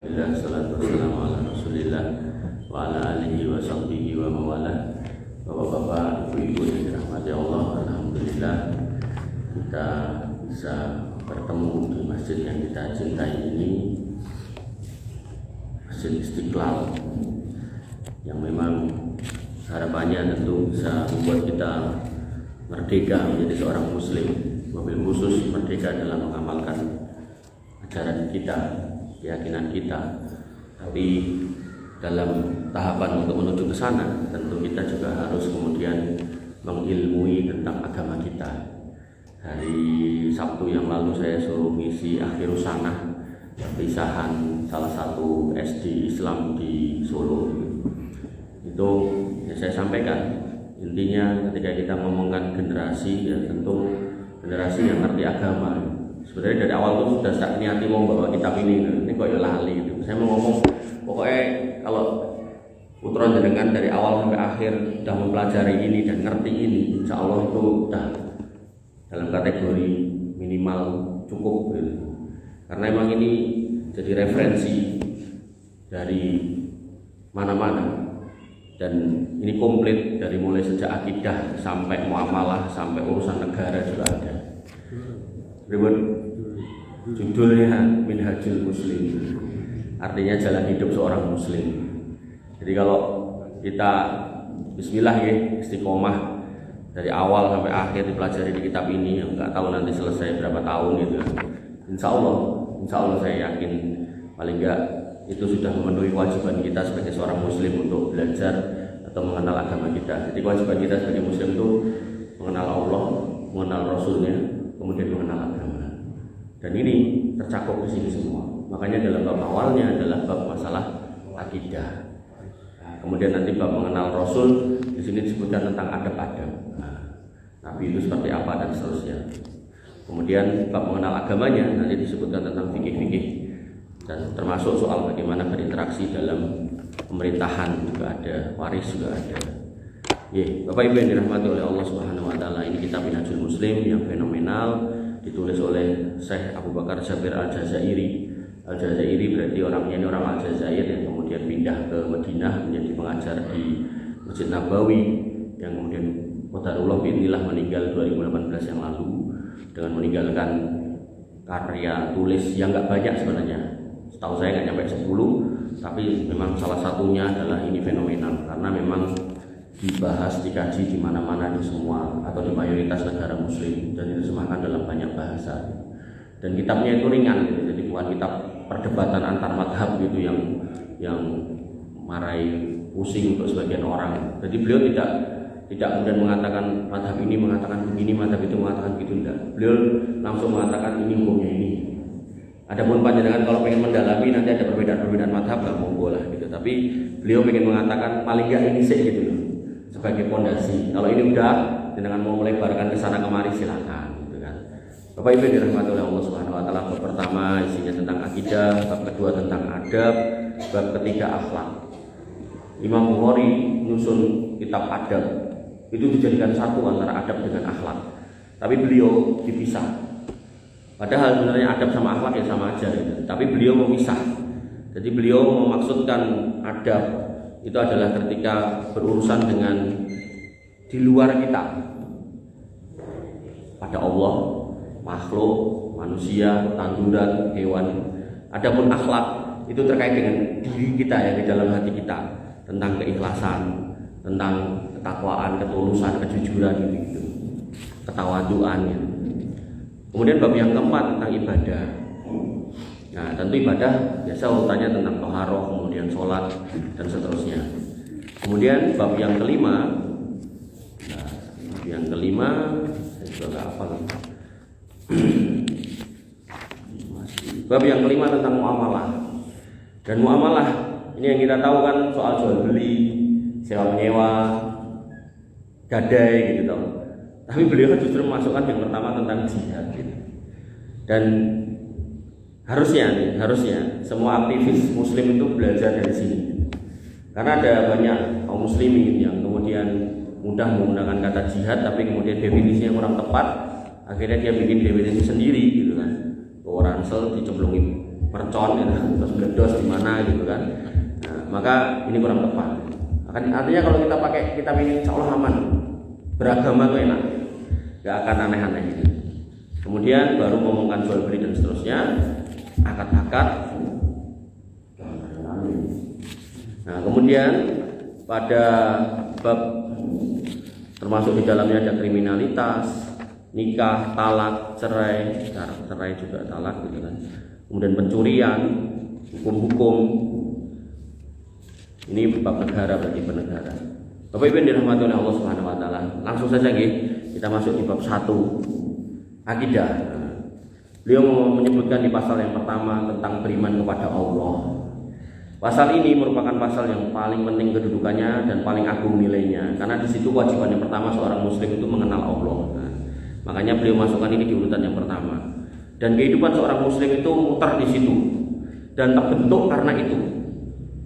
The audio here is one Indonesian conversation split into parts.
Alhamdulillah, salatu wassalamu ala rasulillah wa ala alihi wa sahbihi wa mawala. Bapak-bapak, ibu-ibu yang dirahmati Allah, alhamdulillah kita bisa bertemu di masjid yang kita cintai ini, Masjid Istiqlal, yang memang harapannya tentu bisa membuat kita merdeka menjadi seorang muslim, mobil khusus merdeka dalam mengamalkan ajaran kita, keyakinan kita. Tapi dalam tahapan untuk menuju ke sana, tentu kita juga harus kemudian mengilmui tentang agama kita. Hari Sabtu yang lalu saya suruh ngisi akhirus sanah perpisahan salah satu SD Islam di Solo. Itu ya saya sampaikan, intinya ketika kita ngomongkan generasi, ya tentu generasi yang ngerti agama. Sebenarnya dari awal itu sudah saya niati mau bawa kitab ini kok ya lali gitu. Saya mau ngomong pokoknya kalau putra jenengan dari awal sampai akhir sudah mempelajari ini dan ngerti ini, insya Allah itu sudah dalam kategori minimal cukup gitu. Karena emang ini jadi referensi dari mana-mana, dan ini komplit dari mulai sejak akidah sampai muamalah sampai urusan negara juga ada. Judulnya Minhajul Muslim, artinya jalan hidup seorang muslim. Jadi kalau kita bismillah ya, istiqomah dari awal sampai akhir dipelajari di kitab ini, yang nggak tahu nanti selesai berapa tahun gitu. Insya Allah saya yakin paling nggak itu sudah memenuhi kewajiban kita sebagai seorang muslim untuk belajar atau mengenal agama kita. Jadi kewajiban kita sebagai muslim itu mengenal Allah, mengenal Rasulnya, kemudian mengenal agama. Dan ini tercakup di sini semua. Makanya dalam bab awalnya adalah bab masalah akidah. Kemudian nanti bab mengenal Rasul, di sini disebutkan tentang adab-adab. Nabi itu seperti apa dan seterusnya. Kemudian bab mengenal agamanya nanti disebutkan tentang fikih-fikih, dan termasuk soal bagaimana berinteraksi dalam pemerintahan juga ada, waris juga ada. Bapak Ibu yang dirahmati oleh Allah Subhanahu wa taala, ini kitab Minhajul Muslim yang fenomenal, ditulis oleh Syekh Abu Bakar Jabir Al-Jazairi. Al-Jazairi berarti orangnya ini orang Aljazair yang kemudian pindah ke Madinah menjadi pengajar di Masjid Nabawi, yang kemudian qadarullah bi'idznillah meninggal 2018 yang lalu dengan meninggalkan karya tulis yang nggak banyak sebenarnya. Setahu saya nggak sampai 10, tapi memang salah satunya adalah ini fenomenal karena memang dibahas, dikaji di mana-mana, di semua atau di mayoritas negara muslim, dan diterjemahkan dalam banyak bahasa. Dan kitabnya itu ringan gitu, jadi bukan kitab perdebatan antar madhab gitu yang marai pusing untuk sebagian orang. Jadi beliau tidak kemudian mengatakan madhab ini mengatakan begini, madhab itu mengatakan gitu, tidak. Beliau langsung mengatakan ini hukumnya ini. Adapun panjenengan kalau pengen mendalami nanti ada perbedaan madhab, nggak monggo lah gitu. Tapi beliau pengen mengatakan paling nggak ini sih gitu loh, sebagai fondasi. Kalau ini udah dengan mau melebarkan ke sana kemari silakan gitu kan. Bapak Ibu dirahmati oleh Allah Subhanahu wa taala, bab pertama isinya tentang akidah, bab kedua tentang adab, bab ketiga akhlak. Imam Bukhari nyusun kitab adab itu dijadikan satu antara adab dengan akhlak. Tapi beliau dipisah. Padahal sebenarnya adab sama akhlak ya sama aja gitu. Tapi beliau memisah. Jadi beliau memaksudkan adab itu adalah ketika berurusan dengan di luar kita, pada Allah, makhluk, manusia, tanduran, hewan. Adapun akhlak itu terkait dengan diri kita ya, di dalam hati kita, tentang keikhlasan, tentang ketakwaan, ketulusan, kejujuran gitu, ketawaduan gitu. Kemudian bab yang keempat tentang ibadah. Nah, tentu ibadah biasa urutannya tentang toharoh, kemudian sholat dan seterusnya. Kemudian bab yang kelima, saya juga nggak hafal. Bab yang kelima tentang muamalah. Dan muamalah ini yang kita tahu kan soal jual beli, sewa menyewa, gadai gitu toh. Tapi beliau justru memasukkan yang pertama tentang jihad gitu. Dan harusnya semua aktivis muslim itu belajar dari sini. Karena ada banyak kaum muslimin yang kemudian mudah menggunakan kata jihad, tapi kemudian definisinya kurang tepat. Akhirnya dia bikin definisi sendiri gitu kan. Ransel dicemplungin mercon gitu, terus meledos di mana mana gitu kan. Nah, maka ini kurang tepat. Artinya kalau kita pakai kitab ini insya Allah aman, beragama itu enak, nggak akan aneh-aneh gitu. Kemudian baru ngomongkan jual beli dan seterusnya, akad-akad. Nah kemudian pada bab termasuk di dalamnya ada kriminalitas, nikah, talak, cerai juga talak gitu kan. Kemudian pencurian, hukum-hukum. Ini bab negara bagi bernegara. Bapak Ibu yang dirahmati oleh Allah Subhanahu wa taala. Langsung saja kita masuk di bab 1, akidah. Beliau menyebutkan di pasal yang pertama tentang beriman kepada Allah. Pasal ini merupakan pasal yang paling penting kedudukannya dan paling agung nilainya, karena di situ kewajiban yang pertama seorang muslim itu mengenal Allah. Nah, makanya beliau masukkan ini di urutan yang pertama. Dan kehidupan seorang muslim itu muter di situ dan terbentuk karena itu.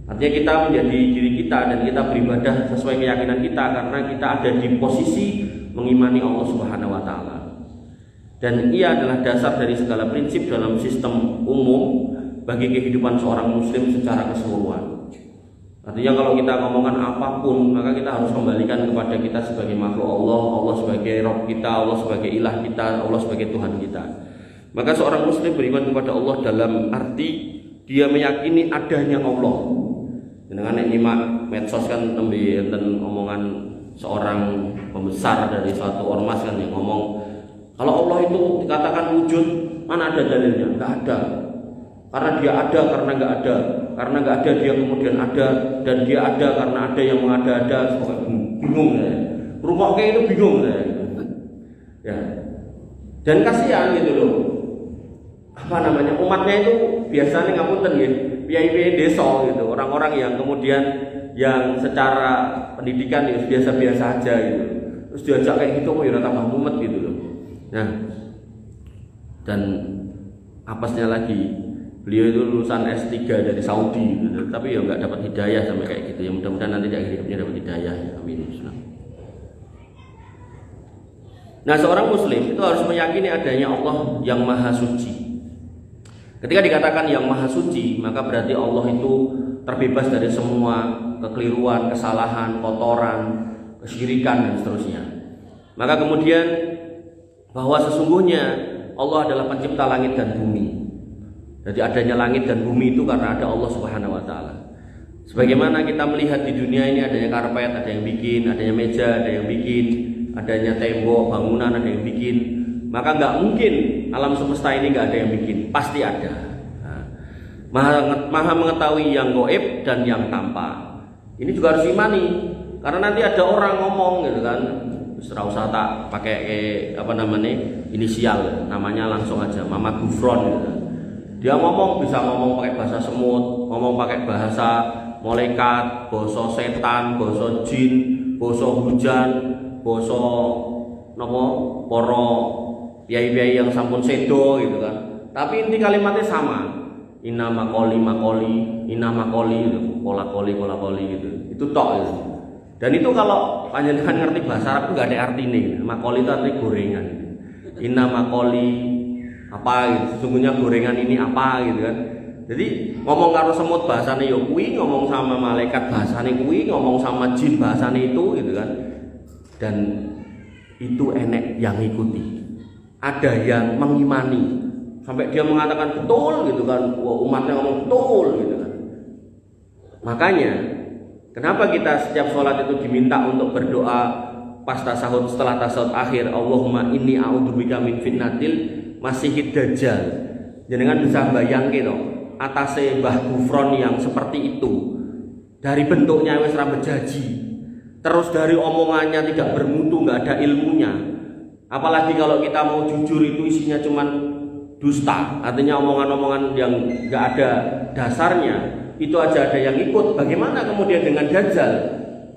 Artinya kita menjadi diri kita dan kita beribadah sesuai keyakinan kita karena kita ada di posisi mengimani Allah Subhanahu wa taala. Dan ia adalah dasar dari segala prinsip dalam sistem umum bagi kehidupan seorang muslim secara keseluruhan. Artinya kalau kita ngomongkan apapun, maka kita harus kembalikan kepada kita sebagai makhluk Allah, Allah sebagai Rabb kita, Allah sebagai ilah kita, Allah sebagai Tuhan kita. Maka seorang muslim beriman kepada Allah dalam arti dia meyakini adanya Allah. Dengan nyimak medsos kan nembe enten omongan seorang pembesar dari suatu ormas kan yang ngomong kalau Allah itu dikatakan wujud, mana ada dalilnya? Enggak ada. Karena dia ada, karena nggak ada, karena nggak ada dia kemudian ada, dan dia ada karena ada yang mengada-ada. Bingung ya, rumah kayak itu bingung ya. Dan kasihan gitu loh. Apa namanya, umatnya itu biasanya ngapunten ya, piai-piai desa gitu, orang-orang yang kemudian yang secara pendidikan ya biasa-biasa aja gitu, terus diajak kayak gitu kok ya tambah mumet gitu loh. Nah, dan apesnya lagi, beliau itu lulusan S3 dari Saudi gitu, tapi ya nggak dapat hidayah sampai kayak gitu. Ya mudah-mudahan nanti di akhir hidupnya dapat hidayah. Amin. Nah, seorang muslim itu harus meyakini adanya Allah yang maha suci. Ketika dikatakan yang maha suci, maka berarti Allah itu terbebas dari semua kekeliruan, kesalahan, kotoran, kesyirikan dan seterusnya. Maka kemudian bahwa sesungguhnya Allah adalah pencipta langit dan bumi. Jadi adanya langit dan bumi itu karena ada Allah Subhanahu wa taala. Sebagaimana kita melihat di dunia ini adanya karpet, ada yang bikin, adanya meja, ada yang bikin, adanya tembok, bangunan, ada yang bikin. Maka nggak mungkin alam semesta ini nggak ada yang bikin, pasti ada. Maha mengetahui yang gaib dan yang tampak. Ini juga harus imani, karena nanti ada orang ngomong gitu kan, terus usah tak pakai apa namanya inisial, namanya langsung aja Mama Gufron gitu. Dia ngomong bisa ngomong pakai bahasa semut, ngomong pakai bahasa malaikat, bahasa setan, bahasa jin, bahasa hujan, bahasa nopo poro piai-piai yang sampun sedo gitu kan. Tapi inti kalimatnya sama. Inna makoli makoli, inna makoli gitu, kola koli gitu. Itu tok gitu. Dan itu kalau panjenengan ngerti bahasa Arab itu enggak ada artinya gitu. Makoli itu artinya gorengan. Inna makoli apa gitu. Sesungguhnya gorengan ini apa gitu kan. Jadi ngomong karo semut bahasane yo kuwi, ngomong sama malaikat bahasane kuwi, ngomong sama jin bahasane itu gitu kan. Dan itu enek yang ikuti. Ada yang mengimani sampai dia mengatakan betul gitu kan, umatnya ngomong betul gitu kan. Makanya kenapa kita setiap sholat itu diminta untuk berdoa pas tasahud setelah tasahud akhir, Allahumma inni a'udzubika min fitnatil masihid dajjal. Jenengan bisa bayangke to, atase Mbah Gufron yang seperti itu, dari bentuknya wis ra bejaji, terus dari omongannya tidak bermutu, nggak ada ilmunya. Apalagi kalau kita mau jujur itu isinya cuman dusta, artinya omongan-omongan yang nggak ada dasarnya, itu aja ada yang ikut. Bagaimana kemudian dengan Dajjal,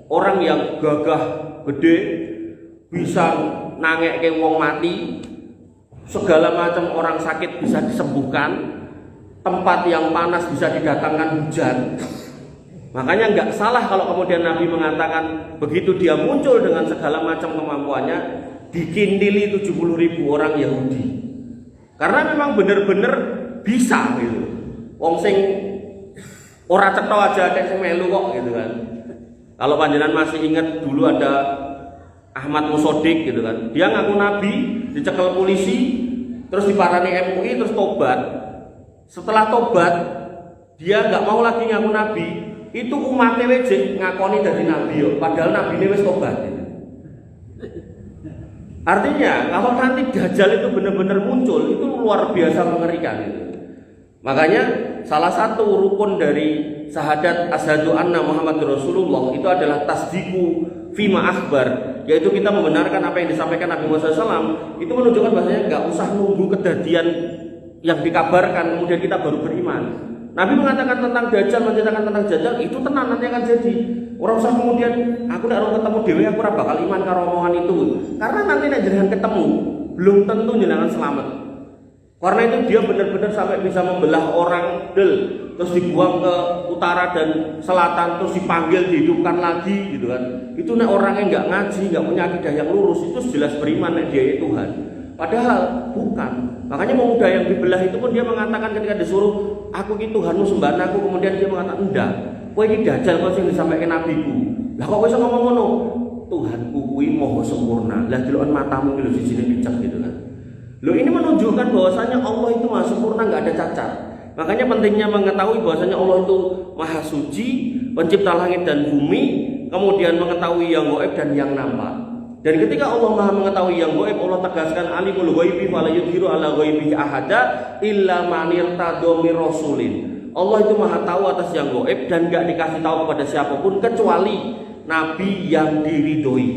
orang yang gagah gede, bisa nangek ke wong mati, segala macam orang sakit bisa disembuhkan, tempat yang panas bisa didatangkan hujan. Makanya nggak salah kalau kemudian Nabi mengatakan begitu dia muncul dengan segala macam kemampuannya, dikindili 70.000 orang Yahudi. Karena memang benar-benar bisa gitu. Wong sing Ora cetha aja akeh sing melu kok gitu kan. Kalau panjenengan masih ingat dulu ada Ahmad Musodik gitu kan. Dia ngaku nabi, dicekel polisi, terus diparani MUI, terus tobat. Setelah tobat, dia nggak mau lagi ngaku nabi. Itu umatnya wajib ngakoni dari nabi yo. Padahal nabi ini wis tobat. Gitu. Artinya kalau nanti Dajjal itu benar-benar muncul, itu luar biasa mengerikan. Gitu. Makanya salah satu rukun dari syahadat asyhadu anna Muhammadur Rasulullah itu adalah tasdiqu fima akhbar, yaitu kita membenarkan apa yang disampaikan Nabi Muhammad SAW. Itu menunjukkan bahasanya nggak usah nunggu kejadian yang dikabarkan kemudian kita baru beriman. Nabi mengatakan tentang Dajjal, menceritakan tentang Dajjal, itu tenang nanti akan jadi. Orang usah kemudian aku nek ketemu dewe aku ora bakal iman karo omongan itu. Karena nanti nek jenengan ketemu belum tentu jenengan selamat. Karena itu dia benar-benar sampai bisa membelah orang terus dibuang ke utara dan selatan, terus dipanggil dihidupkan lagi gitu kan. Itu nek orangnya nggak ngaji, nggak punya akidah yang lurus, itu jelas beriman nek dia itu Tuhan. Padahal bukan. Makanya pemuda yang dibelah itu pun dia mengatakan ketika disuruh aku ki Tuhanmu sembah aku, kemudian dia mengatakan enggak. Kowe iki Dajjal kok sing disampaikan nabiku. Lah kok kowe iso ngomong ngono? Tuhanku kuwi maha sempurna. Lah deloken matamu ki lho sijine picek gitu kan. Loh ini menunjukkan bahwasanya Allah itu maha sempurna, nggak ada cacat. Makanya pentingnya mengetahui bahwasanya Allah itu maha suci, pencipta langit dan bumi, kemudian mengetahui yang gaib dan yang nampak. Dan ketika Allah maha mengetahui yang gaib, Allah tegaskan alimul ghaibi fala yudhiru ala ghaibihi ahada illa man irtada mir rasulin. Allah itu maha tahu atas yang gaib dan nggak dikasih tahu kepada siapapun kecuali nabi yang diridhoi.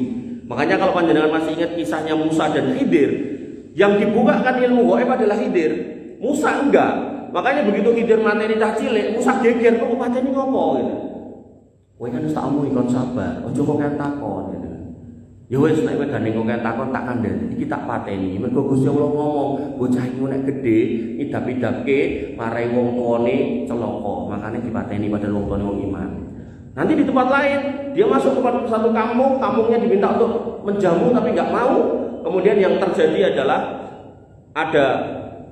Makanya kalau panjenengan masih ingat kisahnya Musa dan Khidir, yang dibukakan ilmu gaib adalah Khidir, Musa enggak. Makanya begitu Khidir materi cah cilik, Musa geger, kok pateni ngopo gitu. Kowe kan wis tak omongi kon sabar, aja kok kaya takon gitu. Ya wis nek kowe gandeng kok kaya takon tak kandhani, iki tak pateni. Mergo Gusti Allah ngomong, bocah iku nek gedhe idap-idapke marai wong tuane celaka, makane dipateni padahal wong tuane wong iman. Nanti di tempat lain, dia masuk ke satu kampung, kampungnya diminta untuk menjamu tapi nggak mau. Kemudian yang terjadi adalah ada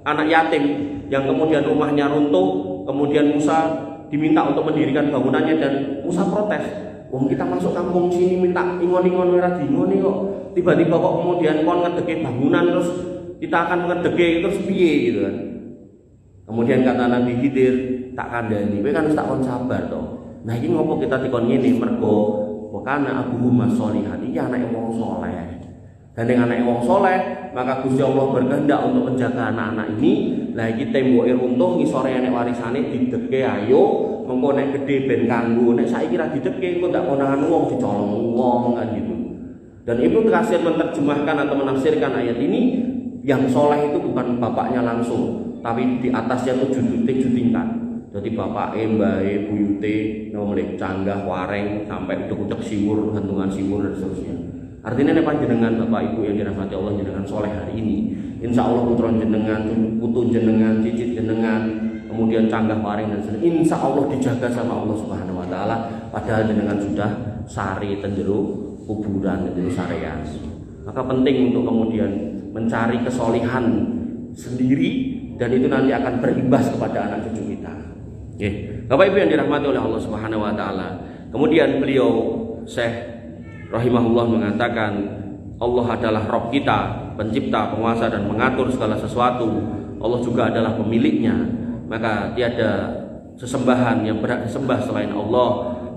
anak yatim yang kemudian rumahnya runtuh, kemudian Musa diminta untuk mendirikan bangunannya dan Musa protes. Wong kita masuk kampung sini minta ingon-ingon ora dingoni kok. Tiba-tiba kok kemudian kon ngedeke bangunan terus kita akan ngedeke terus piye gitu kan. Kemudian kata Nabi Khidir, tak kandhani, kowe kan wis tak kon sabar to. Nah iki ngopo kita dikon ngene mergo kana abuhuma sholihan, iki anake wong saleh. Dan dengan anak wong soleh, maka Gusti Allah berkehendak untuk menjaga anak-anak ini. Lah iki temboke runtuh, ngisore enek warisane dideke ayo, mengko nek gedhe ben kanggo. Nek saiki ra dideke engko ndak konangan wong dicolong wong kan gitu. Dan Ibnu Katsir menerjemahkan atau menafsirkan ayat ini, yang soleh itu bukan bapaknya langsung, tapi di atasnya itu tujuh tingkat. Jadi bapake, mbahe, buyute, nomlek canggah, wareng, sampai udek-udek siwur, gantungan siwur dan seterusnya. Artinya nek panjenengan Bapak Ibu yang dirahmati Allah jenengan soleh hari ini, insya Allah putra jenengan, putu jenengan, cicit jenengan, kemudian canggah waring dan sebagainya, insya Allah dijaga sama Allah Subhanahu Wa Taala. Padahal jenengan sudah sari tenjeru kuburan, tenjeru sarean. Maka penting untuk kemudian mencari kesolihan sendiri dan itu nanti akan berimbas kepada anak cucu kita. Bapak Ibu yang dirahmati oleh Allah Subhanahu Wa Taala. Kemudian beliau Syekh rahimahullah mengatakan Allah adalah Rabb kita, pencipta, penguasa dan mengatur segala sesuatu. Allah juga adalah pemiliknya. Maka tiada sesembahan yang berhak disembah selain Allah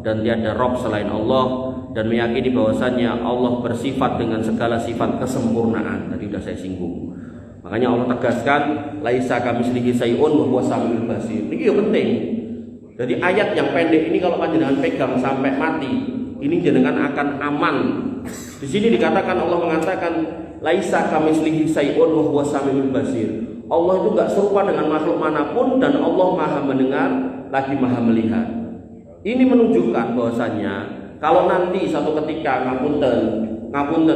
dan tiada Rabb selain Allah, dan meyakini bahwasanya Allah bersifat dengan segala sifat kesempurnaan. Tadi sudah saya singgung. Makanya Allah tegaskan laisa kamitslihi syai'un wa huwas samiul basir. Ini penting. Jadi ayat yang pendek ini kalau panjenengan pegang sampai mati, ini jenengan akan aman. Di sini dikatakan Allah mengatakan laisa kamitslihi syai'un wa huwas samiul basir. Allah itu enggak serupa dengan makhluk manapun dan Allah Maha mendengar lagi Maha melihat. Ini menunjukkan bahwasanya kalau nanti satu ketika ngapunten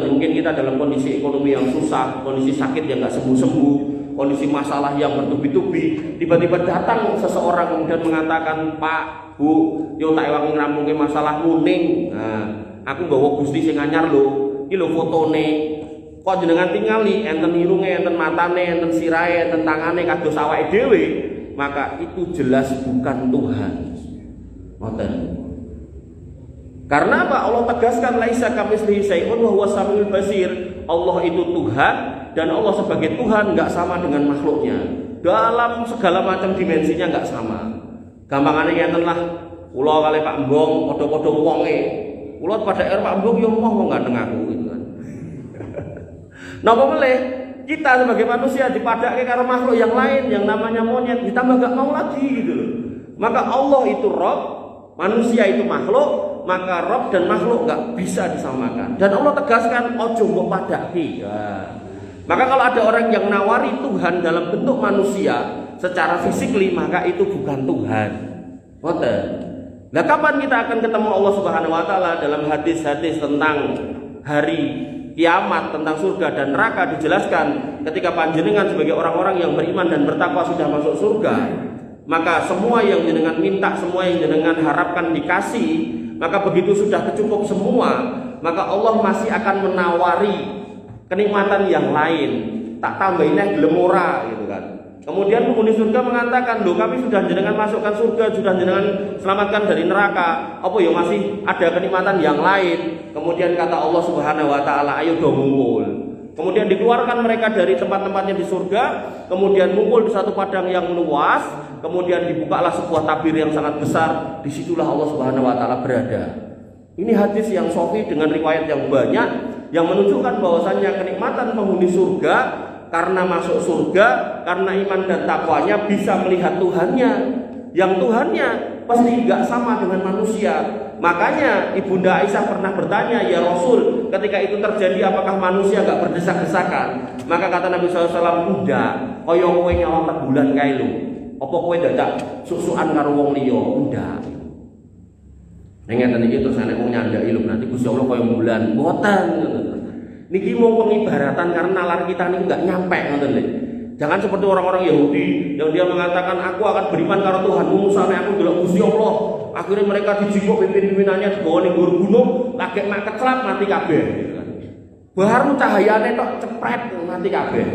mungkin kita dalam kondisi ekonomi yang susah, kondisi sakit yang enggak sembuh-sembuh, kondisi masalah yang bertubi-tubi, tiba-tiba datang seseorang kemudian mengatakan, "Pak, Bu, yo tak ewangi ngrampunge masalah kuning. Nah, aku nggawa Gusti sing anyar lho. Iki lho fotone. Kok jenengan tingali enten irunge, enten matane, enten sirahe, enten tangane kados awake dhewe." Maka itu jelas bukan Tuhan. Ngoten. Karena apa? Allah tegaskan laisa kamitslihi syai'un wa huwas samiul basir. Allah itu Tuhan dan Allah sebagai Tuhan nggak sama dengan makhluknya. Dalam segala macam dimensinya nggak sama. Gampangane ngeten lah, kula kali Pak Mbong padha-padha wonge. Kula pada Pak Mbong yo moh ganteng aku gitu kan. Napa meleh kita sebagai manusia dipadake karo makhluk yang lain yang namanya monyet ditambah gak mau lagi gitu loh. Maka Allah itu Rabb, manusia itu makhluk, maka Rabb dan makhluk gak bisa disamakan. Dan Allah tegaskan ojo mbok padake. Ya. Maka kalau ada orang yang nawari Tuhan dalam bentuk manusia secara fisikly, maka itu bukan Tuhan. Ngoten. Nah, kapan kita akan ketemu Allah Subhanahu wa taala? Dalam hadis-hadis tentang hari kiamat, tentang surga dan neraka dijelaskan ketika panjenengan sebagai orang-orang yang beriman dan bertakwa sudah masuk surga, maka semua yang jenengan minta, semua yang jenengan harapkan dikasih, maka begitu sudah kecukup semua, maka Allah masih akan menawari kenikmatan yang lain, tak tambahinnya gelem ora gitu kan. Kemudian penghuni surga mengatakan, loh kami sudah jenengan masukkan surga, sudah jenengan selamatkan dari neraka, apa ya masih ada kenikmatan yang lain? Kemudian kata Allah Subhanahu wa taala, ayo dong ngumpul. Kemudian dikeluarkan mereka dari tempat-tempatnya di surga, kemudian ngumpul di satu padang yang luas, kemudian dibukalah sebuah tabir yang sangat besar, disitulah Allah Subhanahu wa taala berada. Ini hadis yang sahih dengan riwayat yang banyak yang menunjukkan bahwasannya kenikmatan penghuni surga karena masuk surga, karena iman dan takwanya bisa melihat Tuhannya, yang Tuhannya pasti nggak sama dengan manusia. Makanya Ibunda Aisyah pernah bertanya, ya Rasul, ketika itu terjadi apakah manusia nggak berdesak-desakan? Maka kata Nabi SAW, udah, koyo kowe nyolong bulan kae lho, apa kowe dadak susukan karo wong liya, udah. Ngeten iki terus nek wong nyandaki lho, nanti Gusti Allah koyo bulan, mboten. Niki mau pengibaratan karena nalar kita ini nggak nyampe, ngoten lho. Jangan seperti orang-orang Yahudi yang dia mengatakan aku akan beriman karo Tuhan, misalnya aku delok Gusti Allah. Akhirnya mereka dijikuk pimpin-pimpinannya dibawa ning gunung, lagi mak kecelap mati kabeh gitu kan. Baru cahayane tok cepret mati kabeh.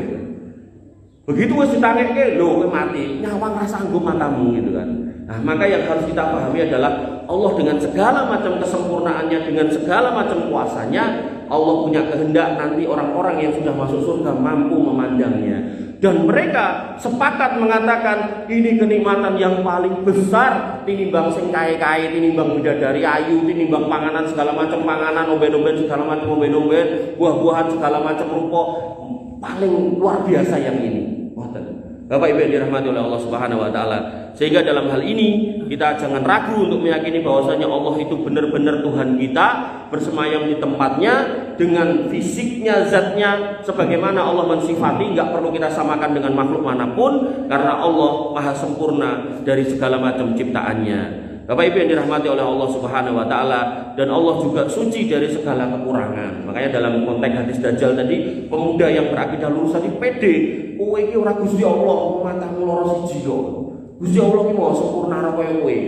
Begitu wis ditangekke lho kowe mati, nyawang rasa sanggup matamu gitu kan. Nah, maka yang harus kita pahami adalah Allah dengan segala macam kesempurnaannya, dengan segala macam kuasanya, Allah punya kehendak nanti orang-orang yang sudah masuk surga mampu memandangnya. Dan mereka sepakat mengatakan ini kenikmatan yang paling besar tinimbang sing kae-kae, tinimbang bidadari ayu, tinimbang panganan segala macam panganan, oben-oben segala macam oben-oben, buah-buahan segala macam rupa, paling luar biasa yang ini. Bapak Ibu yang dirahmati oleh Allah Subhanahu wa taala. Sehingga dalam hal ini kita jangan ragu untuk meyakini bahwasanya Allah itu benar-benar Tuhan kita, bersemayam di tempatnya dengan fisiknya, zatnya sebagaimana Allah mensifati, enggak perlu kita samakan dengan makhluk manapun karena Allah maha sempurna dari segala macam ciptaannya. Bapak Ibu yang dirahmati oleh Allah Subhanahu wa taala, dan Allah juga suci dari segala kekurangan. Makanya dalam konteks hadis Dajjal tadi, pemuda yang berakidah lurus tadi pede, kowe iki ora Gusti Allah, matamu loro siji yo. Gusti Allah ki maha sempurna kaya kowe.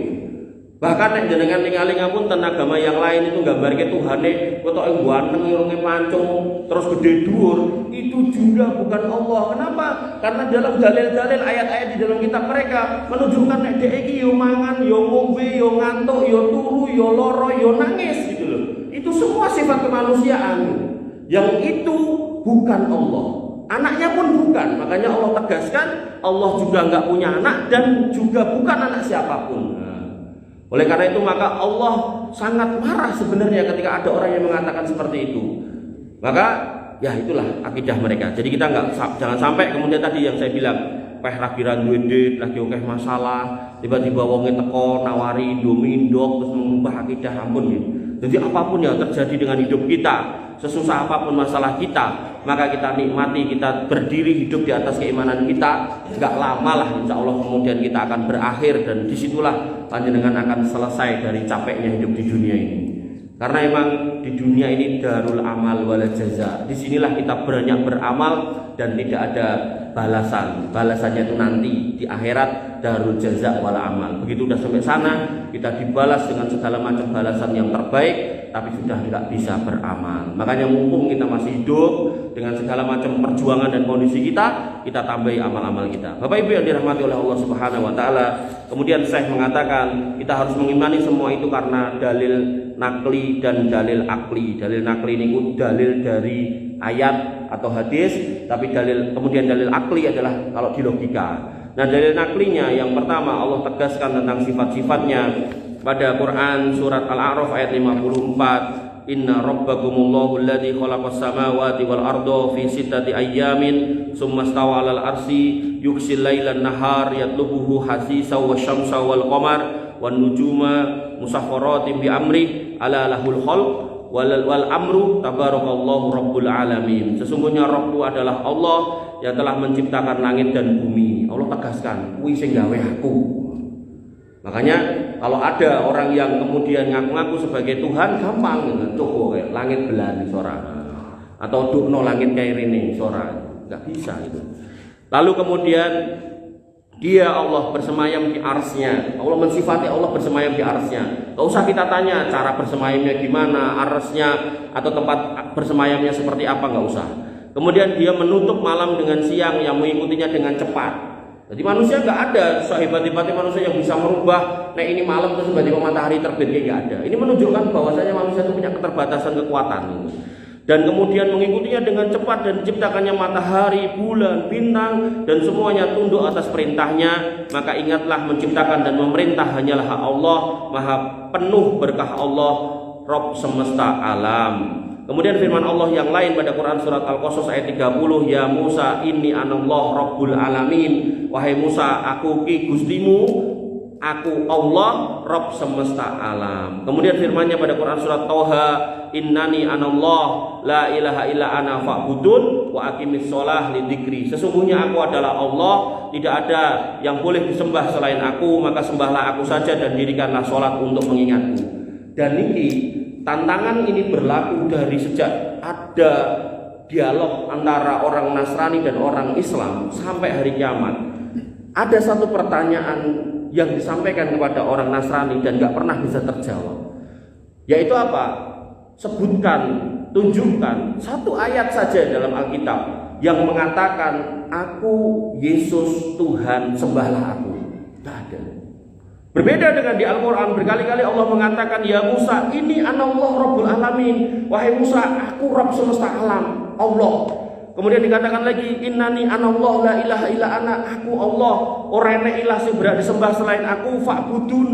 Bahkan nek jenengan ningali ngapunten agama yang lain itu nggambarke Tuhane ketoke ganteng, irunge mancung, terus gede dhuwur, itu juga bukan Allah. Kenapa? Karena dalam dalil-dalil ayat-ayat di dalam kitab mereka menunjukkan nek dhek iki yo mangan, yo ngombe, yo ngantuk, yo turu, yo lara, yo nangis gitu loh. Itu semua sifat kemanusiaan. Yang itu bukan Allah. Anaknya pun bukan. Makanya Allah tegaskan Allah juga enggak punya anak dan juga bukan anak siapapun. Oleh karena itu maka Allah sangat marah sebenarnya ketika ada orang yang mengatakan seperti itu. Maka ya itulah akidah mereka. Jadi kita jangan sampai kemudian tadi yang saya bilang, peh ragiran duit lagi akeh masalah, tiba-tiba wonge teko nawari Indomie ndok terus mengubah akidah, ampun gitu. Jadi apapun yang terjadi dengan hidup kita, sesusah apapun masalah kita, maka kita nikmati, kita berdiri hidup di atas keimanan kita. Enggak lama lah insya Allah kemudian kita akan berakhir, dan disitulah panjenengan akan selesai dari capeknya hidup di dunia ini. Karena emang di dunia ini darul amal wal jaza. Disinilah kita banyak beramal dan tidak ada balasan. Balasannya itu nanti di akhirat, darul jaza wal amal. Begitu udah sampai sana, kita dibalas dengan segala macam balasan yang terbaik, tapi sudah tidak bisa beramal. Makanya mumpung kita masih hidup dengan segala macam perjuangan dan kondisi kita tambahi amal-amal kita. Bapak Ibu yang dirahmati oleh Allah Subhanahu wa taala. Kemudian Syekh mengatakan kita harus mengimani semua itu karena dalil nakli dan dalil akli. Dalil nakli ini dalil dari ayat atau hadis, tapi kemudian dalil akli adalah kalau di logika. Nah, dalil naklinya yang pertama Allah tegaskan tentang sifat-sifatnya pada Quran surat Al-A'raf ayat 54. Inna rabbakumullahu alladzi khalaqas samawati wal arda fi sittati ayyamin tsumma stawa 'alal arsy yughsil lailan nahar yatlubuhu hasisa wasyamsa wal qamar wan nujuma musakhkharatin bi amri ala lahul khalq wal amru tabarakallahu rabbul alamin. Sesungguhnya Rabbku adalah Allah yang telah menciptakan langit dan bumi. Allah tegaskan, kuwi sing gawe aku. Makanya kalau ada orang yang kemudian ngaku-ngaku sebagai Tuhan, gampang coba kayak langit belani sora atau dukno langit kayak rene sora, nggak bisa itu. Lalu kemudian dia Allah bersemayam di arsy-Nya. Allah mensifati Allah bersemayam di arsy-Nya. Gak usah kita tanya cara bersemayamnya gimana, arsy-Nya atau tempat bersemayamnya seperti apa, gak usah. Kemudian dia menutup malam dengan siang yang mengikutinya dengan cepat. Jadi manusia nggak ada sehebat-hebatnya manusia yang bisa merubah. Nah ini malam terus tiba-tiba matahari terbit, kayak nggak ada. Ini menunjukkan bahwasanya manusia itu punya keterbatasan kekuatan. Dan kemudian mengikutinya dengan cepat dan diciptakannya matahari, bulan, bintang dan semuanya tunduk atas perintahnya. Maka ingatlah menciptakan dan memerintah hanyalah Allah, maha penuh berkah Allah, Rabb semesta alam. Kemudian firman Allah yang lain pada Quran surat Al-Qasas ayat 30, ya Musa inni anallah rabbul alamin. Wahai Musa, aku ki Gustimu, aku Allah Rabb semesta alam. Kemudian firman-Nya pada Quran surat Thaha, innani anallah la ilaha illa ana fa'budun wa aqimis shalah lidzikri. Sesungguhnya aku adalah Allah, tidak ada yang boleh disembah selain aku, maka sembahlah aku saja dan dirikanlah salat untuk mengingatku. Dan ini tantangan ini berlaku dari sejak ada dialog antara orang Nasrani dan orang Islam sampai hari kiamat. Ada satu pertanyaan yang disampaikan kepada orang Nasrani dan gak pernah bisa terjawab, yaitu apa? Sebutkan, tunjukkan satu ayat saja dalam Alkitab yang mengatakan aku Yesus Tuhan, sembahlah aku. Tidak ada. Berbeda dengan di Al-Quran, berkali-kali Allah mengatakan, ya Musa, ini anallah rabbul alamin. Wahai Musa, aku Rabb semesta alam, Allah. Kemudian dikatakan lagi, innani anallah la ilaha illa ana, aku Allah, orane ilah sing berhak disembah selain aku, fa'budun,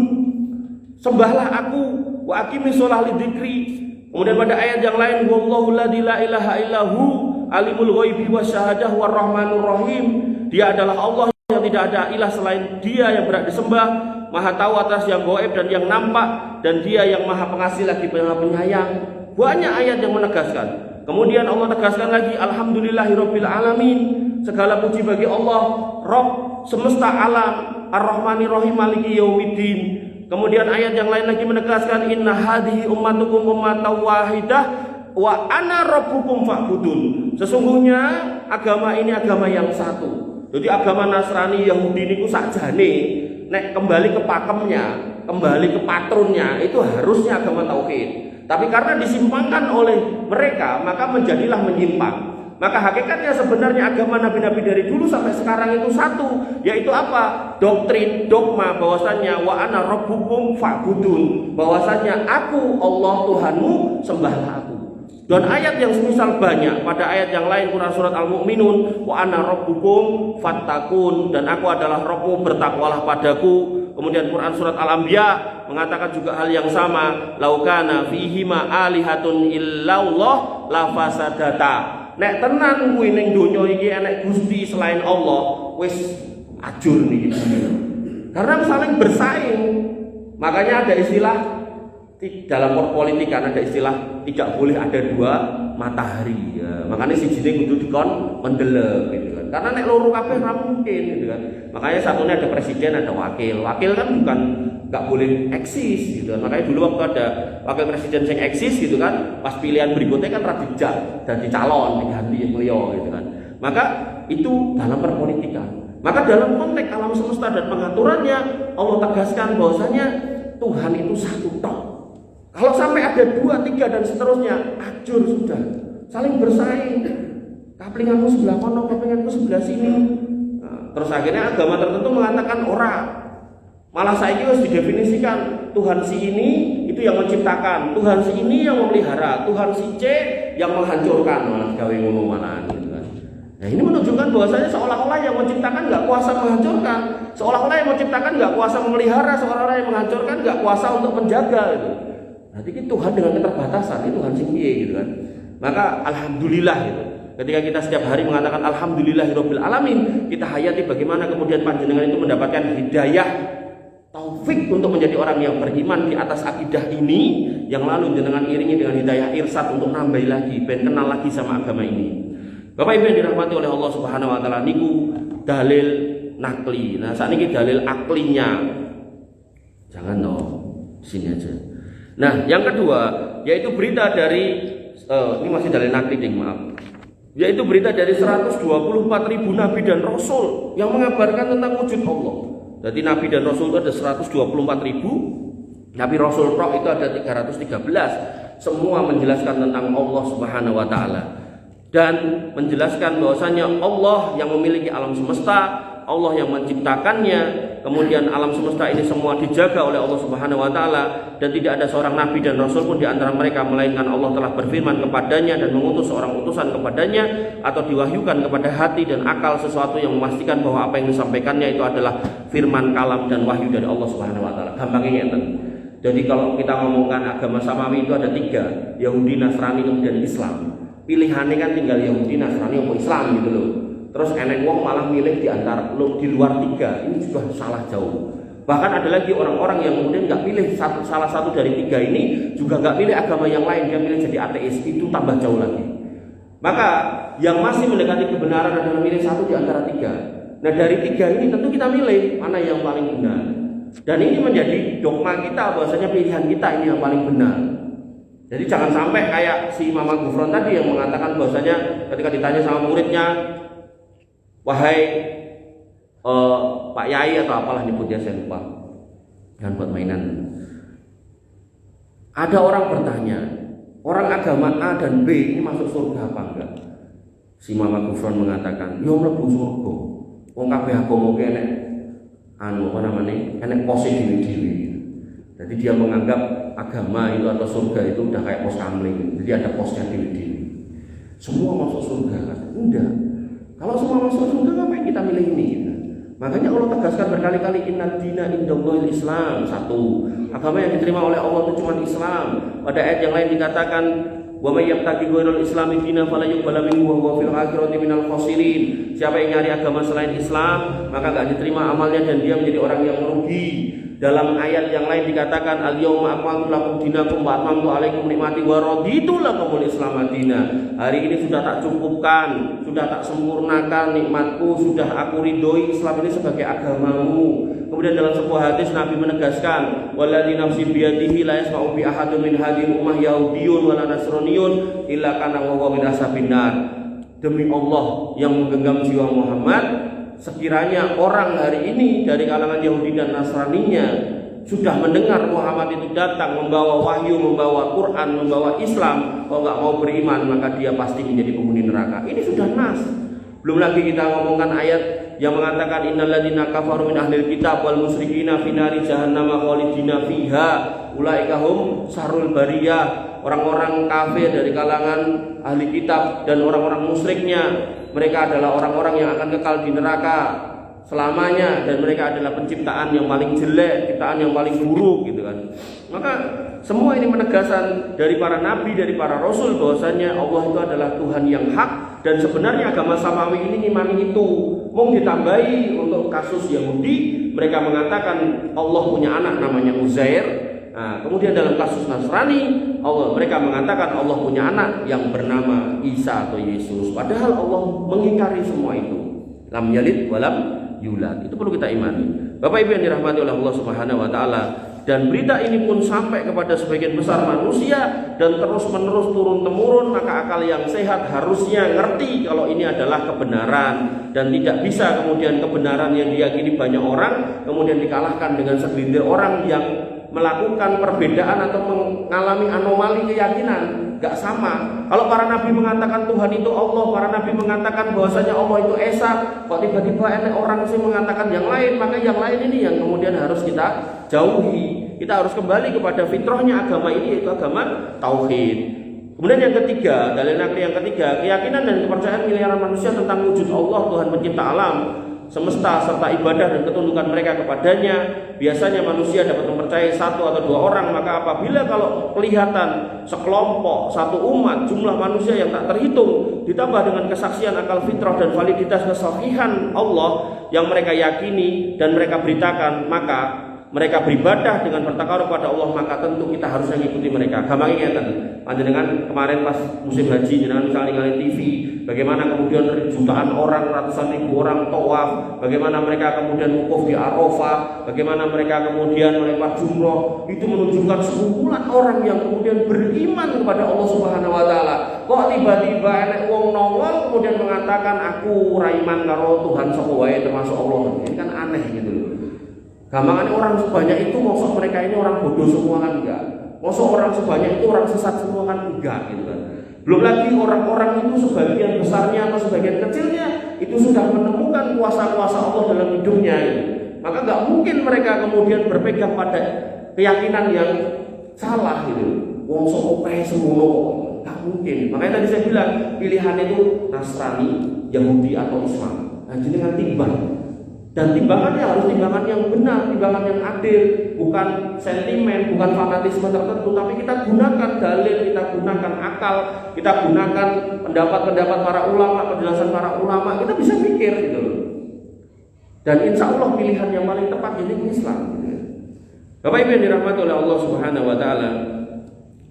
sembahlah aku, wa aqimis shalah lidzikri. Kemudian pada ayat yang lain, wallahu la ilaha illahu alimul ghaibi wasyahadah warrahmanur rahim. Dia adalah Allah yang tidak ada ilah selain Dia yang berhak disembah, maha tahu atas yang gaib dan yang nampak, dan Dia yang maha pengasih lagi maha penyayang. Banyak ayat yang menegaskan. Kemudian Allah tegaskan lagi, alhamdulillahirabbil alamin. Segala puji bagi Allah, Rabb semesta alam, Ar-Rahmanir Rahim, Maliki Yaumiddin. Kemudian ayat yang lain lagi menegaskan, inna hadhihi ummatukum ummatan wahidah wa ana rabbukum fa'budun. Sesungguhnya agama ini agama yang satu. Jadi agama Nasrani, Yahudi niku sakjane nek kembali ke pakemnya, kembali ke patronnya, itu harusnya agama tauhid. Tapi karena disimpangkan oleh mereka, maka menjadilah menyimpang. Maka hakikatnya sebenarnya agama nabi-nabi dari dulu sampai sekarang itu satu, yaitu apa? Doktrin, dogma bahwasannya wa ana rabbukum fa'budun, bahwasannya aku Allah Tuhanmu, sembahlah aku. Dan ayat yang semisal banyak. Pada ayat yang lain Quran surat Al-Mu'minun, wa ana rabbukum fattakun, dan aku adalah Rabbmu, bertakwalah padaku. Kemudian Quran surat Al-Anbiya mengatakan juga hal yang sama, laukana fihima alihatun illallah lafasadata. Nek tenan kuwi ning donya iki enek gusti selain Allah, wis ajur niki. Karena saling bersaing. Makanya ada istilah dalam perpolitikan, ada istilah tidak boleh ada dua matahari. Ya, makanya sijine kudu dikon mendelep gitu kan. Karena nek loro kabeh ora mungkin gitu kan. Makanya satunya ada presiden, ada wakil. Wakil kan bukan nggak boleh eksis gitu kan. Makanya dulu waktu ada wakil presiden yang eksis gitu kan, pas pilihan berikutnya kan radijak dan calon diganti beliau gitu kan. Maka itu dalam perpolitikan. Maka dalam konteks alam semesta dan pengaturannya Allah tegaskan bahwasanya Tuhan itu satu tok. Kalau sampai ada 2, 3 dan seterusnya, ajur sudah. Saling bersaing. Kaplinganmu sebelah kono, kaplinganku sebelah sini. Nah, terus akhirnya agama tertentu mengatakan ora. Malah saiki wis didefinisikan Tuhan si ini itu yang menciptakan, Tuhan si ini yang memelihara, Tuhan si C yang menghancurkan. Malah gawe ngono malah gitu kan. Nah, ini menunjukkan bahwasanya seolah-olah yang menciptakan nggak kuasa menghancurkan, seolah-olah yang menciptakan nggak kuasa memelihara, seolah-olah yang menghancurkan nggak kuasa untuk menjaga gitu. Berarti Tuhan dengan keterbatasan, itu Tuhan sing piye gitu kan. Maka alhamdulillah gitu. Ketika kita setiap hari mengatakan alhamdulillahirabbil alamin, kita hayati bagaimana kemudian panjenengan itu mendapatkan hidayah taufik untuk menjadi orang yang beriman di atas akidah ini, yang lalu jenengan iringi dengan hidayah irsyad untuk nambah lagi, ben kenal lagi sama agama ini. Bapak Ibu yang dirahmati oleh Allah Subhanahu wa taala, niku dalil nakli. Nah, saat ini dalil aklinya. Jangan dong, sini aja. Nah, yang kedua yaitu berita dari ini masih dalil nakli, ding, maaf. Yaitu berita dari 124.000 nabi dan rasul yang mengabarkan tentang wujud Allah. Jadi nabi dan rasul itu ada 124.000, nabi rasul tok itu ada 313. Semua menjelaskan tentang Allah Subhanahu wa taala dan menjelaskan bahwasanya Allah yang memiliki alam semesta, Allah yang menciptakannya. Kemudian alam semesta ini semua dijaga oleh Allah Subhanahu wa taala dan tidak ada seorang nabi dan rasul pun di antara mereka melainkan Allah telah berfirman kepadanya dan mengutus seorang utusan kepadanya atau diwahyukan kepada hati dan akal sesuatu yang memastikan bahwa apa yang disampaikannya itu adalah firman, kalam dan wahyu dari Allah Subhanahu wa taala. Gampangnya ngeten. Jadi kalau kita ngomongkan agama samawi itu ada 3, Yahudi, Nasrani, kemudian Islam. Pilihannya kan tinggal Yahudi, Nasrani, atau Islam gitu loh. Terus enek wong malah milih di luar 3, ini juga salah jauh. Bahkan ada lagi orang-orang yang kemudian nggak pilih salah satu dari 3 ini, juga nggak pilih agama yang lain, dia pilih jadi ateis, itu tambah jauh lagi. Maka yang masih mendekati kebenaran adalah milih satu di antara 3. Nah dari 3 ini tentu kita milih mana yang paling benar. Dan ini menjadi dogma kita bahwasanya pilihan kita ini yang paling benar. Jadi jangan sampai kayak si Mama Gufron tadi yang mengatakan bahwasanya ketika ditanya sama muridnya, wahai Pak Yai atau apalah nyebutnya, saya lupa, jangan buat mainan. Ada orang bertanya, orang agama A dan B ini masuk surga apa enggak? Si Mama Gufron mengatakan, ya mlebu surga. Wong kabeh agama ki enek apa namanya? Enek pose dhewe-dhewe. Jadi dia menganggap agama itu atau surga itu udah kayak pos kamling. Jadi ada posnya dhewe-dhewe. Semua masuk surga kan? Enggak. Kalau semua masuk surga, ngapain kita milih ini? Makanya Allah tegaskan berkali-kali, innad dina indallahil Islam. 1, agama yang diterima oleh Allah itu cuma Islam. Pada ayat yang lain dikatakan, wa may yabtaghi ghairal islami dinan fala yuqbal minhu wa huwa fil akhirati minal khasirin. Siapa yang nyari agama selain Islam, maka enggak diterima amalnya dan dia menjadi orang yang merugi. Dalam ayat yang lain dikatakan, al-yauma akmaltu lakum dinakum wa atmamtu alaikum nikmati wa raditu lakumul Islam madina. Hari ini sudah tak cukupkan, sudah tak sempurnakan nikmatku, sudah aku ridhoi Islam ini sebagai agamamu. Kemudian dalam sebuah hadis Nabi menegaskan, walladzi nafsi biyadihi la yasma'u bi ahadin min hadhihi ummah yahudiyyun wala nasraniyyun illa kana wa huwa min ashabin nar. Demi Allah yang menggenggam jiwa Muhammad, sekiranya orang hari ini dari kalangan Yahudi dan Nasraninya sudah mendengar Muhammad itu datang membawa wahyu, membawa Quran, membawa Islam, kalau nggak mau beriman maka dia pasti menjadi penghuni neraka. Ini sudah nas. Belum lagi kita ngomongkan ayat yang mengatakan innalladzina kafaru min ahlil kitab wal musyrikina fi nari jahannam khalidina fiha ulaika hum syarrul bariyah. Orang-orang kafir dari kalangan ahli kitab dan orang-orang musyriknya, mereka adalah orang-orang yang akan kekal di neraka selamanya dan mereka adalah penciptaan yang paling jelek, ciptaan yang paling buruk gitu kan. Maka semua ini penegasan dari para nabi, dari para rasul bahwasanya Allah itu adalah Tuhan yang hak dan sebenarnya agama samawi ini ngimani itu. Mau ditambahi untuk kasus Yahudi, mereka mengatakan Allah punya anak namanya Uzair. Nah, kemudian dalam kasus Nasrani, mereka mengatakan Allah punya anak yang bernama Isa atau Yesus. Padahal Allah mengingkari semua itu. Lam yalid walam yulad. Itu perlu kita imani. Bapak Ibu yang dirahmati oleh Allah Subhanahu wa taala, dan berita ini pun sampai kepada sebagian besar manusia dan terus-menerus turun-temurun, maka akal yang sehat harusnya ngerti kalau ini adalah kebenaran dan tidak bisa kemudian kebenaran yang diyakini banyak orang kemudian dikalahkan dengan segelintir orang yang melakukan perbedaan atau mengalami anomali keyakinan, nggak sama. Kalau para nabi mengatakan Tuhan itu Allah, para nabi mengatakan bahwasanya Allah itu Esa, kok tiba-tiba ada orang sih mengatakan yang lain, maka yang lain ini yang kemudian harus kita jauhi. Kita harus kembali kepada fitrahnya agama ini, yaitu agama tauhid. Kemudian yang ketiga, dalil nakli yang ketiga, keyakinan dan kepercayaan miliaran manusia tentang wujud Allah, Tuhan pencipta alam semesta serta ibadah dan ketundukan mereka kepadanya. Biasanya manusia dapat mempercayai satu atau dua orang, maka apabila kalau kelihatan sekelompok, satu umat, jumlah manusia yang tak terhitung, ditambah dengan kesaksian akal fitrah dan validitas kesahihan Allah yang mereka yakini dan mereka beritakan, maka mereka beribadah dengan bertakar kepada Allah, maka tentu kita harus mengikuti mereka. Gampang ingatan, panjenengan kemarin pas musim haji, jenengan misalnya ngalih TV, bagaimana kemudian jutaan orang, ratusan ribu orang tawaf, bagaimana mereka kemudian wukuf di Arafah, bagaimana mereka kemudian melempar jumroh, itu menunjukkan sekumpulan orang yang kemudian beriman kepada Allah Subhanahu Wa Taala. Kok tiba-tiba enek wong nongol kemudian mengatakan aku raiman karo Tuhan sapa wae termasuk Allah, ini kan aneh gitu loh. Gampangannya orang sebanyak itu, maksud mereka ini orang bodoh semua kan enggak? Maksud orang sebanyak itu orang sesat semua kan enggak gitu kan? Belum lagi orang-orang itu sebagian besarnya atau sebagian kecilnya itu sudah menemukan kuasa-kuasa Allah dalam hidupnya gitu. Maka enggak mungkin mereka kemudian berpegang pada keyakinan yang salah gitu. Wong sok opeh semono kok, enggak mungkin. Makanya tadi saya bilang pilihan itu Nasrani, Yahudi atau Islam. Nah, jadi kan timbang. Dan timbangannya harus timbangan yang benar, timbangan yang adil, bukan sentimen, bukan fanatisme tertentu, tapi kita gunakan dalil, kita gunakan akal, kita gunakan pendapat-pendapat para ulama, penjelasan para ulama, kita bisa mikir gitu. Dan insya Allah pilihan yang paling tepat ini Islam. Bapak Ibu yang dirahmati oleh Allah Subhanahu Wa Taala.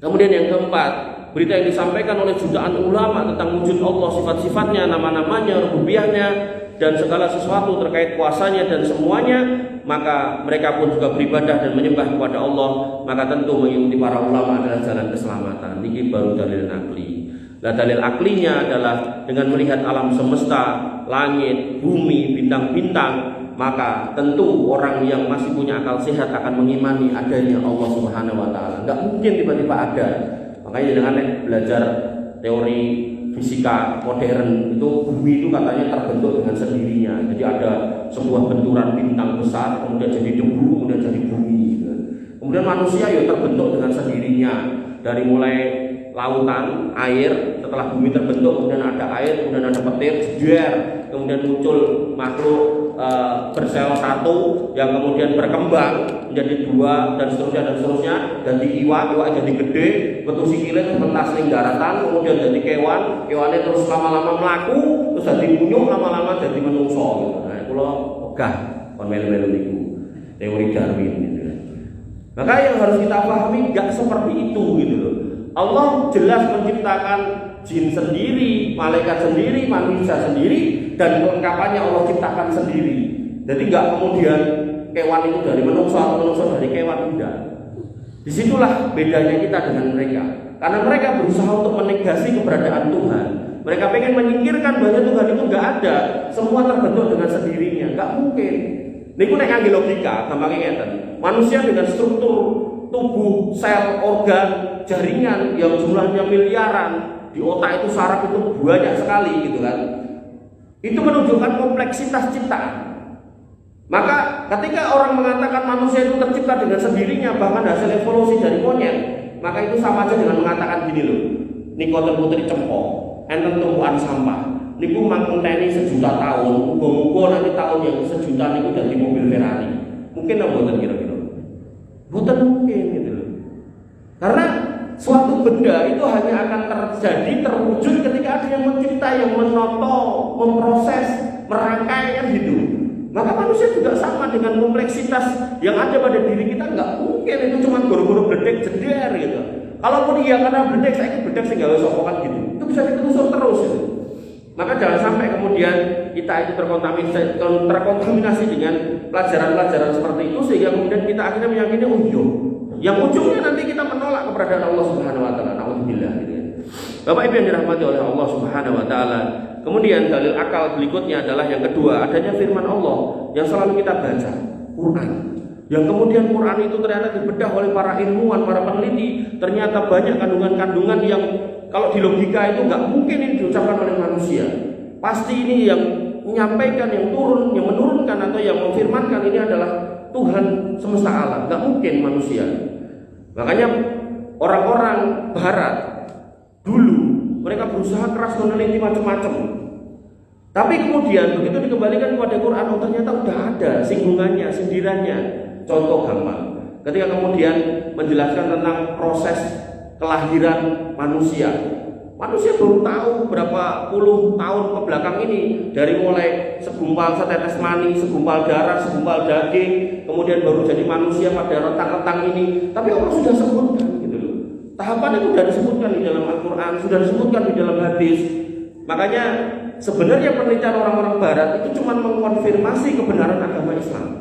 Kemudian yang keempat, berita yang disampaikan oleh jutaan ulama tentang wujud Allah, sifat-sifatnya, nama-namanya, rububiyahnya, dan segala sesuatu terkait kuasanya dan semuanya, maka mereka pun juga beribadah dan menyembah kepada Allah, maka tentu mengikuti para ulama adalah jalan keselamatan. Ini baru dalil akli. Nah, dalil aklinya adalah dengan melihat alam semesta, langit, bumi, bintang-bintang, maka tentu orang yang masih punya akal sehat akan mengimani adanya Allah Subhanahu Wa Taala. Enggak mungkin tiba-tiba ada. Makanya dengan belajar teori fisika modern itu bumi itu katanya terbentuk dengan sendirinya. Jadi ada sebuah benturan bintang besar, kemudian jadi debu, kemudian jadi bumi. Kemudian manusia ya terbentuk dengan sendirinya dari mulai lautan, air, setelah bumi terbentuk kemudian ada air, kemudian ada petir, jeder, kemudian muncul makhluk bersel satu yang kemudian berkembang menjadi dua dan seterusnya, dan iwak jadi gede, betul sikilnya mentas ning daratan, kemudian jadi kewannya terus lama-lama melaku, terus jadi munyuk, lama-lama jadi menungso gitu. Nah, kula ogah kon melu-melu niku teori Darwin gitu. Maka yang harus kita pahami enggak seperti itu gitu loh. Allah jelas menciptakan jin sendiri, malaikat sendiri, manusia sendiri, dan kelengkapannya Allah ciptakan sendiri. Jadi enggak kemudian kewan itu dari manusia atau manusia dari kewan, tidak. Disitulah bedanya kita dengan mereka. Karena mereka berusaha untuk menegasi keberadaan Tuhan. Mereka pengen menyingkirkan bahwa Tuhan itu enggak ada, semua terbentuk dengan sendirinya. Enggak mungkin. Niku nek ngangge logika, gampang ngeten. Manusia dengan struktur tubuh, sel, organ, jaringan yang jumlahnya miliaran, di otak itu saraf itu banyak sekali gitu kan. Itu menunjukkan kompleksitas ciptaan. Maka ketika orang mengatakan manusia itu tercipta dengan sendirinya, bahkan hasil evolusi dari monyet, maka itu sama aja dengan mengatakan gini loh, nikotin putri cempok, enten tumpuan sampah, niku mangkenteni 1.000.000 tahun, muga-muga nanti tahun yang 1.000.000 niku dadi mobil Ferrari. Mungkin apa mboten kira-kira? Mboten mungkin gitu loh. Karena suatu benda itu hanya akan terjadi, terwujud ketika ada yang mencipta, yang menoto, memproses, merangkai kan gitu. Maka manusia juga sama dengan kompleksitas yang ada pada diri kita. Enggak mungkin itu cuma goro-goro bledek jeder gitu. Kalaupun iya karena bledek, saya ingin bledek sehingga harus sokokan gitu, itu bisa ditelusur terus gitu. Maka jangan sampai kemudian kita itu terkontaminasi dengan pelajaran-pelajaran seperti itu, sehingga kemudian kita akhirnya meyakini yang ujungnya nanti kita menolak keberadaan Allah Subhanahu Wa Taala. Nauzubillah gitu ya. Bapak Ibu yang dirahmati oleh Allah Subhanahu Wa Taala. Kemudian dalil akal berikutnya adalah yang kedua, adanya firman Allah yang selalu kita baca, Quran. Yang kemudian Quran itu ternyata dibedah oleh para ilmuwan, para peneliti, ternyata banyak kandungan-kandungan yang kalau di logika itu nggak mungkin ini diucapkan oleh manusia. Pasti ini yang menyampaikan, yang turun, yang menurunkan atau yang memfirmankan ini adalah Tuhan semesta alam, nggak mungkin manusia. Makanya orang-orang Barat dulu mereka berusaha keras meneliti macam-macam. Tapi kemudian begitu dikembalikan kepada Quran, oh ternyata udah ada singgungannya, sindirannya. Contoh gampang, ketika kemudian menjelaskan tentang proses kelahiran manusia. Manusia baru tahu berapa puluh tahun ke belakang ini, dari mulai segumpal setetes mani, segumpal darah, segumpal daging, kemudian baru jadi manusia pada rentang-rentang ini. Tapi Allah sudah sebutkan gitu loh. Tahapan itu sudah disebutkan di dalam Al-Quran, sudah disebutkan di dalam hadis. Makanya sebenarnya penelitian orang-orang Barat itu cuma mengkonfirmasi kebenaran agama Islam.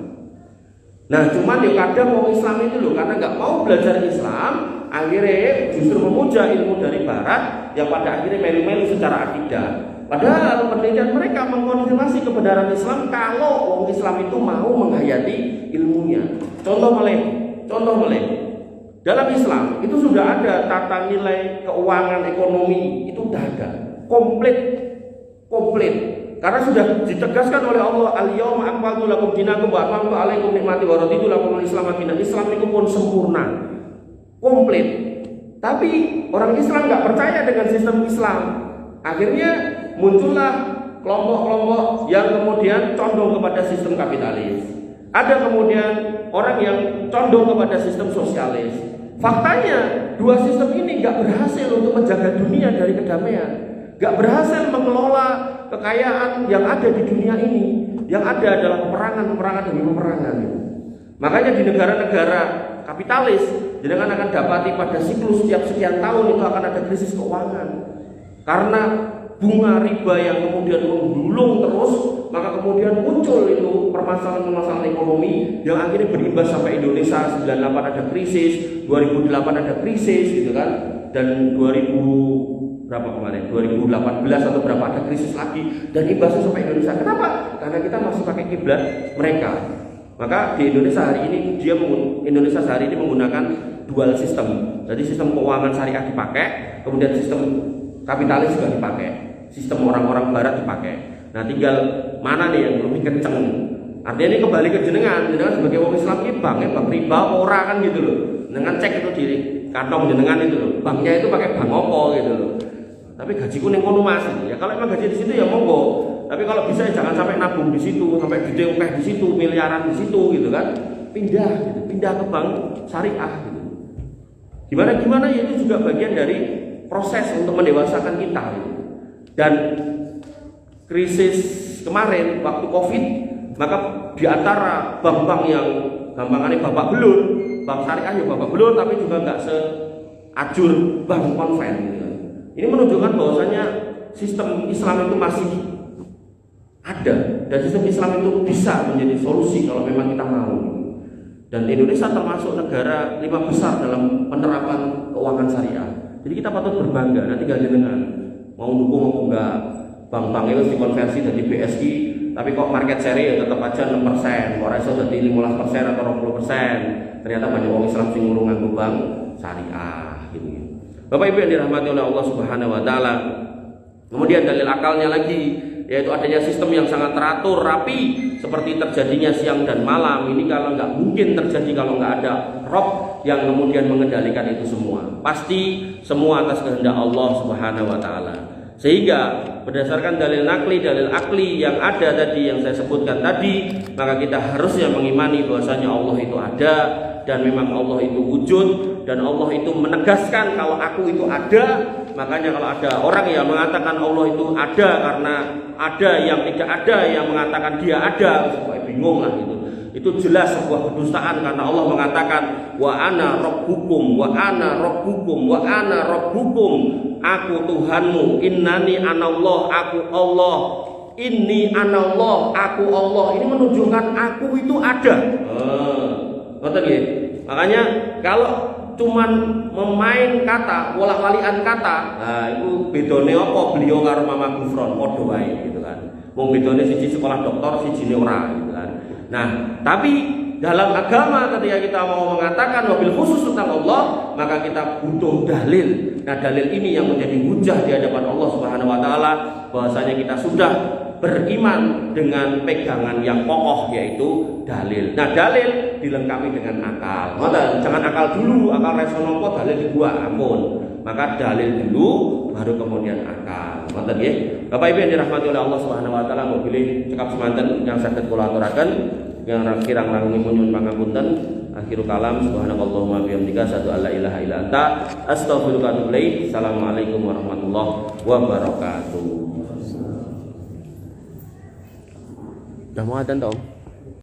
Nah, cuman ya kadang orang Islam itu loh, karena nggak mau belajar Islam, akhirnya justru memuja ilmu dari Barat yang pada akhirnya melu-melu secara akidah. Padahal penelitian mereka mengkonfirmasi kebenaran Islam kalau orang Islam itu mau menghayati ilmunya. Contoh meleh. Dalam Islam itu sudah ada tata nilai keuangan ekonomi, itu sudah ada komplit. Karena sudah ditegaskan oleh Allah, al-yauma akmaltu lakum dinakum wa atmamtu alaikum nikmati wa raditu lakum al-Islam dinan. Islam itu pun sempurna, komplit. Tapi orang Islam nggak percaya dengan sistem Islam. Akhirnya muncullah kelompok-kelompok yang kemudian condong kepada sistem kapitalis. Ada kemudian orang yang condong kepada sistem sosialis. Faktanya dua sistem ini nggak berhasil untuk menjaga dunia dari kedamaian, nggak berhasil mengelola kekayaan yang ada di dunia ini. Yang ada adalah peperangan demi peperangan. Makanya di negara-negara kapitalis, jenengan akan dapati pada siklus setiap sekian tahun itu akan ada krisis keuangan. Karena bunga riba yang kemudian menggulung terus, maka kemudian muncul itu permasalahan-permasalahan ekonomi yang akhirnya berimbas sampai Indonesia. 98 ada krisis, 2008 ada krisis gitu kan, dan 2018 atau berapa ada krisis lagi, dan imbasnya sampai Indonesia. Kenapa? Karena kita masih pakai kiblat mereka. Maka di Indonesia hari ini Indonesia sehari ini menggunakan dual sistem. Jadi sistem keuangan syariah dipakai, kemudian sistem kapitalis juga dipakai, sistem orang-orang Barat dipakai. Nah, tinggal mana nih yang lebih kenceng? Artinya ini kembali ke jenengan sebagai orang Islam ini bank riba ora kan gitu loh. Dengan cek itu di kantong jenengan itu loh. Banknya itu pakai bank opo gitu loh. Tapi gajiku ning kono Mas. Ya kalau emang gaji di situ ya monggo. Tapi kalau bisa ya jangan sampai nabung di situ, sampai gede ukeh di situ, miliaran di situ gitu kan. Pindah ke bank syariah gitu. Gimana ya itu juga bagian dari proses untuk mendewasakan kita gitu. Dan krisis kemarin waktu Covid, maka di antara bank-bank yang gampangannya bapak belur, bank syariah ya bapak belur, tapi juga nggak seajur bank konven gitu. Ini menunjukkan bahwasanya sistem Islam itu masih ada, dan sistem Islam itu bisa menjadi solusi kalau memang kita mau. Dan Indonesia termasuk negara 5 besar dalam penerapan keuangan syariah. Jadi kita patut berbangga. Nanti tinggal jenengan mau dukung apa enggak. Bank-bank itu dikonversi dari BSI, tapi kok market share ya tetap aja 6%, kok iso jadi 15% atau 20%. Ternyata banyak orang Islam sing ngurung nganggo bank syariah gitu. Bapak Ibu yang dirahmati oleh Allah Subhanahu wa taala. Kemudian dalil akalnya lagi, yaitu adanya sistem yang sangat teratur, rapi, seperti terjadinya siang dan malam. Ini kalau nggak mungkin terjadi kalau nggak ada Rob yang kemudian mengendalikan itu semua. Pasti semua atas kehendak Allah Subhanahu wa taala. Sehingga berdasarkan dalil akli yang ada tadi, yang saya sebutkan tadi, maka kita harusnya mengimani bahwasanya Allah itu ada, dan memang Allah itu wujud, dan Allah itu menegaskan kalau aku itu ada. Makanya kalau ada orang yang mengatakan Allah itu ada karena ada yang tidak ada, yang mengatakan dia ada, supaya bingung lah gitu. Itu jelas sebuah kedustaan, karena Allah mengatakan wa ana rabbukum wa ana rabbukum wa ana rabbukum, aku Tuhanmu, innani anallah, aku Allah, inni anallah, aku Allah. Ini menunjukkan aku itu ada. Betul ya? Makanya kalau cuman memain kata, bolak-balikan kata, nah itu bedone apa beliau karo Mama Gufron padha wae gitu kan. Wong bedone siji sekolah doktor, siji ora gitu kan. Nah, tapi dalam agama ketika kita mau mengatakan wabil khusus tentang Allah, maka kita butuh dalil. Nah, dalil ini yang menjadi hujah di hadapan Allah Subhanahu wa taala bahwasanya kita sudah beriman dengan pegangan yang kokoh yaitu dalil. Nah, dalil dilengkapi dengan akal. Maka jangan akal dulu, akal resono kok dalil dibuat, ampun. Maka dalil dulu baru kemudian akal. Ngoten nggih. Bapak Ibu yang dirahmati oleh Allah Subhanahu wa taala, mau pilih cekap semanten yang saged kula aturaken yang kirang langkung nyuwun pangapunten. Akhirul kalam subhanakallahumma bihamdika asyhadu an la ilaha illa anta astaghfiruka wa atubu ilaik. Assalamualaikum warahmatullahi wabarakatuh. Udah mau adzan, Tom?